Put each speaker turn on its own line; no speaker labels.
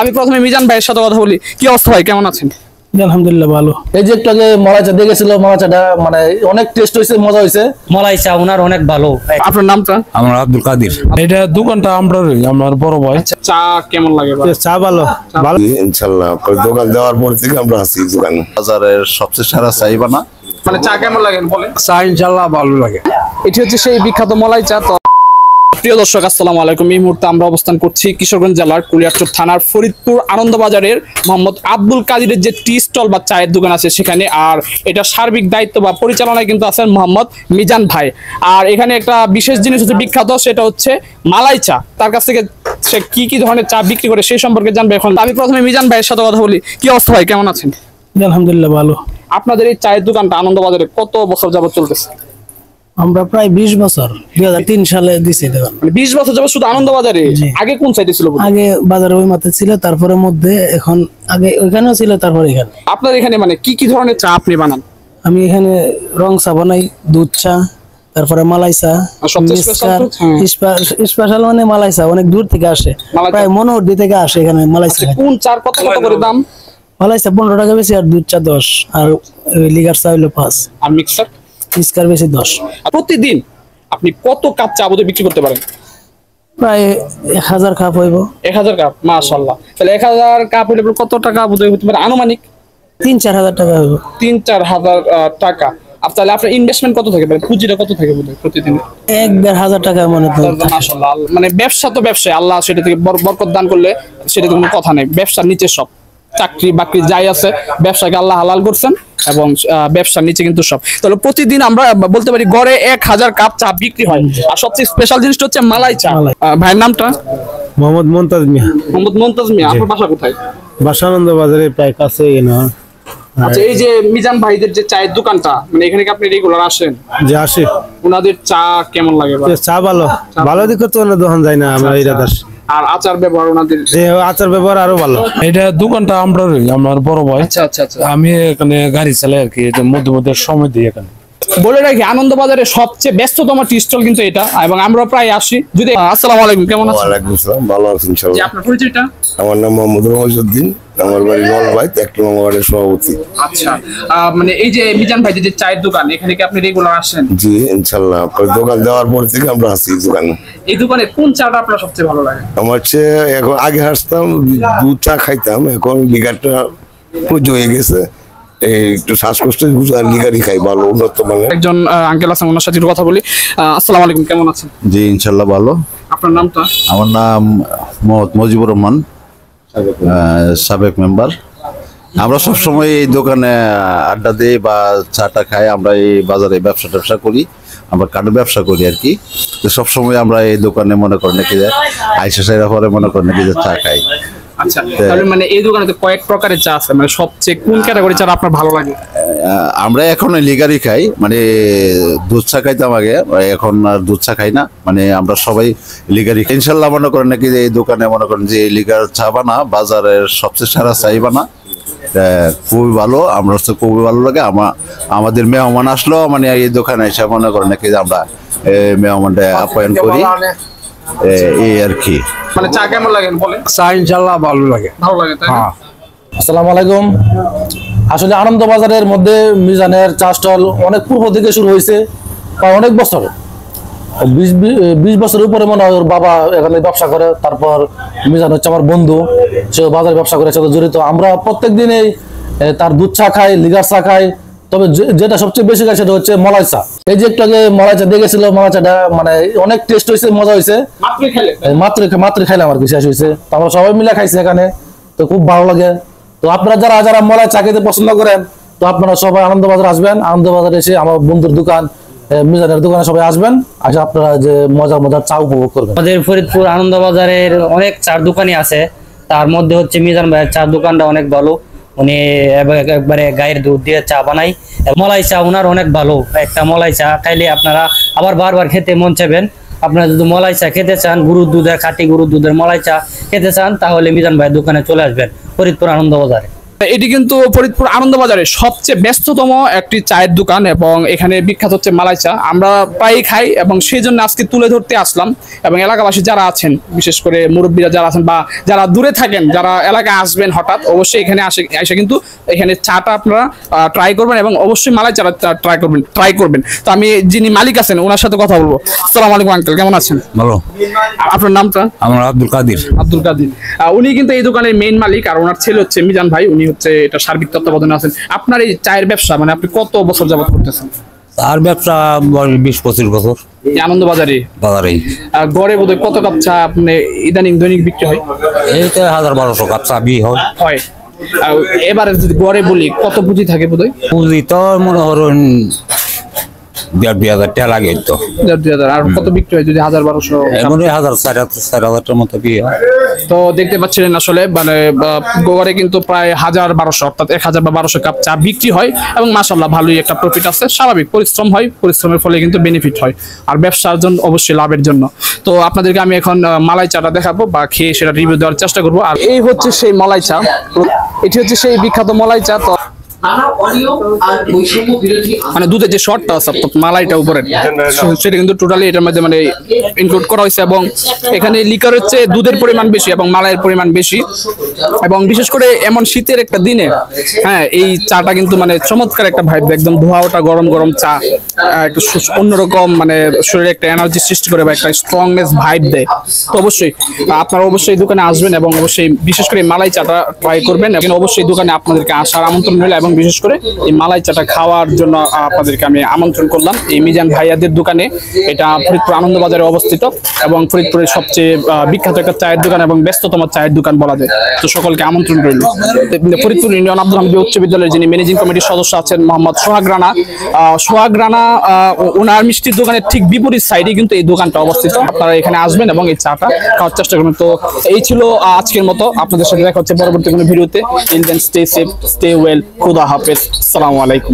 আমি প্রথমে মিজান ভাইয়ের সাথে কথা বলি। কি অবস্থা ভাই, কেমন আছেন?
আলহামদুলিল্লাহ ভালো। এই যে একটু আগে মলাই চা দেখেছিল, মলাই চাটা মানে অনেক টেস্ট হয়েছে, মজা হয়েছে।
মলাই চা ওনার অনেক ভালো।
আপনার নামটা?
আমার আব্দুল কাদির।
এটা দোকানটা আমার বড় ভাই।
চা কেমন লাগে?
চা ভালো ভালো
ইনশাআল্লাহ। দোকান দেওয়ার পর থেকে আমরা আছি দোকান।
বাজারের সবচেয়ে সেরা চাইবা না,
মানে চা কেমন লাগে বলেন?
চা ইনশাআল্লাহ ভালো লাগে।
এটি হচ্ছে সেই বিখ্যাত মলাই চা। তো প্রিয় দর্শক, আসসালামু আলাইকুম। এই মুহূর্তে আমরা অবস্থান করছি কিশোরগঞ্জ জেলার কুলিয়ারচর থানার ফরিদপুর আনন্দবাজারের মোহাম্মদ আব্দুল কাদিরের যে টি স্টল বা চায়ের দোকান আছে সেখানে। আর এটা সার্বিক দায়িত্ব বা পরিচালনায় কিন্তু আছেন মোহাম্মদ মিজান ভাই। আর এখানে একটা বিশেষ জিনিস হচ্ছে বিখ্যাত, সেটা হচ্ছে মালাই চা। তার কাছ থেকে সে কি কি ধরনের চা বিক্রি করে সেই সম্পর্কে জানবে এখন। আমি প্রথমে মিজান ভাইয়ের সাথে কথা বলি। কি অবস্থা ভাই, কেমন আছেন?
আলহামদুলিল্লাহ ভালো।
আপনাদের এই চায়ের দোকানটা আনন্দবাজারে কত বছর যাবত চলতেছে?
আমরা প্রায় 20 বছর, 2003 সালে দিছি দোকান।
মানে 20 বছর যাবত শুধু আনন্দবাজারে? আগে কোন সাইডে ছিল?
আগে বাজারে ওই মাথায় ছিল, তারপরে মধ্যে, এখন আগে ওইখানেও ছিল, তারপরে এখানে।
আপনার এখানে মানে কি কি ধরনের চা আপনি বানান?
আমি এখানে রং চা বানাই, দুধ চা, তারপরে মালাই চা। স্পেশাল মানে মালাই চা অনেক দূর থেকে আসে, প্রায় মনোহরদি থেকে আসে এখানে মালাই চা।
কোন চার কত কত করে দাম?
মালাই চা 15 টাকা বেশি, আর দুধ চা 10, আর লিগার চা হইলো 5,
আর মিক্সার
মিক্সার বেশি 10।
প্রতিদিন আপনি কত কাপ চা বোধহয় বিক্রি করতে পারেন?
প্রায় 1000 কাপ হইব।
1000 কাপ, মাশাআল্লাহ। তাহলে 1000 কাপ হইলে কত টাকা বোধহয় হতে পারে আনুমানিক?
3-4 হাজার টাকা হইব।
3-4 হাজার টাকা। তাহলে আপনার ইনভেস্টমেন্ট কত থাকে, পুঁজিটা কত থাকে বোধহয় প্রতিদিন?
1-1.5 হাজার টাকা মনে হয়।
মাশাআল্লাহ। মানে ব্যবসা তো ব্যবসায়, আল্লাহ সেটা থেকে বরকত দান করলে সেটাতে কোনো কথা নেই। ব্যবসার নিচে সব, চাকরি বাকরি যাই আছে, ব্যবসাকে আল্লাহ হালাল করছেন এবং ব্যবসার নিচে কিন্তু সব। তাহলে প্রতিদিন আমরা বলতে পারি গড়ে 1000 কাপ চা বিক্রি হয়। আর সবচেয়ে স্পেশাল জিনিসটা হচ্ছে মালাই চা। ভাইয়ের নামটা?
মোহাম্মদ মুনতাজ মিয়া।
মোহাম্মদ মুনতাজ মিয়া। আপনার বাসা কোথায়?
বাসা আনন্দবাজারে প্রায় কাছে না।
আচ্ছা, এই যে মিজান ভাইদের যে চায়ের দোকানটা, মানে এখানে কি আপনি রেগুলার আসেন?
যে আসে।
ওনাদের চা কেমন লাগে?
চা ভালো ভালো দিকে তো না, দোকান যায় না আমরা এই রাত।
আর আচার ব্যবহার ওনাদের?
যে আচার ব্যবহার আরো ভালো।
এটা দোকানটা আমার বড় ভাই।
আচ্ছা আচ্ছা আচ্ছা।
আমি এখানে গাড়ি চালাই আর কি, মধ্যে মধ্যে সময় দিই এখানে।
বলে রাখি, আনন্দবাজারের সবচেয়ে ব্যস্ততম টি স্টল কিন্তু এটা, এবং আমরা প্রায় আসি। যদি আসসালামু আলাইকুম, কেমন আছেন?
ওয়ালাইকুম আসসালাম, ভালো আছি ইনশাআল্লাহ।
জি, আপনার পরিচয়টা?
আমার নাম মোহাম্মদ মহিউদ্দিন, আমার বাড়ি নলভাই, একটা মামাবাড়ির সভাপতি।
আচ্ছা, মানে এই যে মিজান ভাইদের যে চায়ের দোকান, এখানে কি আপনি রেগুলার আসেন?
জি ইনশাআল্লাহ। দোকান দেওয়ার পর থেকে আমরা আছি দোকানে।
এই দোকানে কোন চাটা আপনার সবচেয়ে ভালো লাগে?
আমার চেয়ে এখন আগে হাসতাম, দুধ চা খাইতাম, এখন লিগারটা পুজো হয়ে গেছে, একটু শ্বাসকষ্ট লিগারই খাই, ভালো উন্নত মানের।
একজন আঙ্কেল আছেন, ওনার সাথে কথা বলি। আসসালামু আলাইকুম, কেমন আছেন?
জি ইনশাল্লাহ ভালো।
আপনার নামটা?
আমার নাম মোহাম্মদ মুজিবুর রহমান, সাবেক মেম্বার। আমরা সবসময় এই দোকানে আড্ডা দিই বা চাটা খাই। আমরা এই বাজারে ব্যবসা করি, আমরা কাঠের ব্যবসা করি আর কি। তো সবসময় আমরা এই দোকানে মনে করেন নাকি যে আইসা সাইরা পরে মনে করেন নাকি যে চা খাই।
আচ্ছা, তাহলে মানে এই দোকানে তো কয়েক প্রকারের চা আছে, মানে সবচেয়ে কোন ক্যাটাগরি চা আপনার ভালো লাগে?
আমরা এখন লিগারই খাই, মানে দুধ চা খাইতাম আগে, এখন আর দুধ চা খাই না। মানে আমরা সবাই লিগারই খাই ইনশাল্লাহ। মনে করেন নাকি যে এই দোকানে মনে করেন যে লিগার চা বানা, বাজারের সবচেয়ে সেরা চাই বানা, খুবই ভালো। আমরা হচ্ছে খুবই ভালো লাগে। আমাদের মেহমান আসলো মানে এই দোকানে এসে মনে করেন নাকি যে আমরা মেহমানটা আপ্যায়ন করি, এই আর কি।
মানে চা কেমন লাগে বলেন?
চা ইনশাআল্লাহ ভালো লাগে।
ভালো লাগে, তাই না?
আসসালামু আলাইকুম। আসলে আনন্দবাজারের মধ্যে মিজানের চা স্টল অনেক পূর্ব থেকে শুরু হয়েছে, প্রায় অনেক বছর, 20 বছরের উপরে মনে হয়। ওর বাবা এখানে ব্যবসা করে, তারপর মিজান হচ্ছে আমার বন্ধু, সে বাজার ব্যবসা করে সাথে জড়িত। আমরা প্রত্যেক দিনেই তার দুধ চা খাই, লিগার চা খাই, তবে যেটা সবচেয়ে বেশি খাই সেটা হচ্ছে মলাই চা। এই যে একটু আগে মলাই চা দেখেছিল, মলাই চাটা মানে অনেক টেস্ট হয়েছে, মজা হয়েছে। মাত্র খাইলাম আর কি, শেষ হয়েছে। তো আমরা সবাই মিলে খাইছি এখানে, তো খুব ভালো লাগে। তো আপনারা যারা মলাই চা খেতে পছন্দ করেন, তো আপনারা সবাই আনন্দবাজার আসবেন। আনন্দবাজার এসে আমার বন্ধুর দোকান মিজানের দোকানে সবাই আসবেন, আসে আপনারা যে মজার চা উপভোগ করবেন।
আমাদের ফরিদপুর আনন্দবাজারের অনেক চার দোকানই আছে, তার মধ্যে হচ্ছে মিজান ভাইয়ের চার দোকানটা অনেক ভালো। উনি একবারে গায়ের দুধ দিয়ে চা বানাই। মলাই চা ওনার অনেক ভালো। একটা মলাই চা খাইলে আপনারা আবার বারবার খেতে মন চাইবেন। আপনারা যদি মলাই চা খেতে চান, গরুর দুধের, খাঁটি গরুর দুধের মলাই চা খেতে চান, তাহলে মিজান ভাইয়ের দোকানে চলে আসবেন ফরিদপুর আনন্দবাজারে।
এটি কিন্তু ফরিদপুর আনন্দবাজারের সবচেয়ে ব্যস্ততম একটি চায়ের দোকান এবং এখানে বিখ্যাত হচ্ছে মালাই চা। আমরা প্রায়ই খাই এবং সেই জন্য আজকে তুলে ধরতে আসলাম। এবং এলাকাবাসী যারা আছেন, বিশেষ করে মুরব্বীরা যারা আছেন বা যারা দূরে থাকেন, যারা এলাকায় আসবেন হঠাৎ, অবশ্যই এখানে এসে কিন্তু এখানে চাটা আপনারা ট্রাই করবেন এবং অবশ্যই মালাই চাটা ট্রাই করবেন। তো আমি যিনি মালিক আছেন ওনার সাথে কথা বলবো। আসসালামু আলাইকুম আঙ্কেল, কেমন আছেন?
ভালো।
আপনার নামটা?
আমার আব্দুল কাদির।
আব্দুল কাদির। উনি কিন্তু এই দোকানের মেইন মালিক আর ওনার ছেলে হচ্ছে মিজান ভাই, উনি হচ্ছে এটা সার্বিক তত্ত্বাবধানে আছেন। আপনার এই চায়ের ব্যবসা মানে আপনি কত বছর যাবত করতেছেন?
তার ব্যবসা 20-25 বছর
এই আনন্দবাজারে
বাজারেই।
গড়ে বোধহয় কত কাপ চা আপনি ইদানিং দৈনিক বিক্রি হয়?
এইটা 1000-1200 কাপ চা বিয়ে হয়।
হয়। এবারে যদি গড়ে বলি কত পুঁজি থাকে বোধহয়?
পুঁজি তো মনে করুন 1,500-2,000 টাকা লাগে তো।
1,500 আর কত বিক্রি হয় যদি 1000-1200?
এমন 1000-4,000 মতো বিয়ে হয়।
তো দেখতে পাচ্ছিলেন আসলে মানে গড়ে কিন্তু প্রায় 1000-1200 অর্থাৎ 1000 বা 1200 কাপ চা বিক্রি হয় এবং মাশাআল্লাহ ভালোই একটা প্রফিট আছে। স্বাভাবিক পরিশ্রম হয়, পরিশ্রমের ফলে কিন্তু বেনিফিট হয় আর ব্যবসার জন্য অবশ্যই লাভের জন্য। তো আপনাদেরকে আমি এখন মালাই চাটা দেখাবো বা খেয়ে সেটা রিভিউ দেওয়ার চেষ্টা করবো। আর এই হচ্ছে সেই মালাই চা, এটি হচ্ছে সেই বিখ্যাত মালাই চা। তো মানে দুধের যে শর্টটা আছে মালাইটা উপরে সেটা কিন্তু টোটালি এটার মধ্যে মানে ইনক্লুড করা হয়েছে এবং এখানে লিকার হচ্ছে দুধের পরিমাণ বেশি এবং মালাইয়ের পরিমাণ বেশি এবং বিশেষ করে এমন শীতের একটা দিনে হ্যাঁ এই চাটা কিন্তু মানে চমৎকার একটা ভাইব, একদম ধোয়া ওটা গরম গরম চা একটু অন্যরকম মানে শরীরে একটা এনার্জি সৃষ্টি করে বা একটা স্ট্রংনেস ভাইব দেয়। তো অবশ্যই আপনারা অবশ্যই দোকানে আসবেন এবং অবশ্যই বিশেষ করে মালাই চাটা ট্রাই করবেন এবং অবশ্যই দোকানে আপনাদেরকে আসার আমন্ত্রণ রইল এবং বিশেষ করে এই মালাই চাটা খাওয়ার জন্য আপনাদেরকে আমি আমন্ত্রণ করলাম এই মিজান ভাইয়াদের দোকানে। এটা ফরিদপুর আনন্দবাজারে অবস্থিত এবং ফরিদপুরের সবচেয়ে বিখ্যাত একটা চায়ের দোকান এবং ব্যস্ততম চায়ের দোকান বলা যায়। তো সকলকে আমন্ত্রণ রইল। ফরিদপুর ইউনিয়ন আব্দুল হামিদ উচ্চ বিদ্যালয়ের যিনি ম্যানেজিং কমিটির সদস্য আছেন মোহাম্মদ সোহাগ রানা, ওনার মিষ্টির দোকানের ঠিক বিপরীত সাইডে কিন্তু এই দোকানটা অবস্থিত। আপনারা এখানে আসবেন এবং এই চাটা খাওয়ার চেষ্টা করবেন। তো এই ছিল আজকের মতো, আপনাদের সাথে দেখা হচ্ছে পরবর্তী কোনো ভিডিওতে। স্টে সেফ, স্টে ওয়েল, খুদা হাফেজ, আসসালামু আলাইকুম।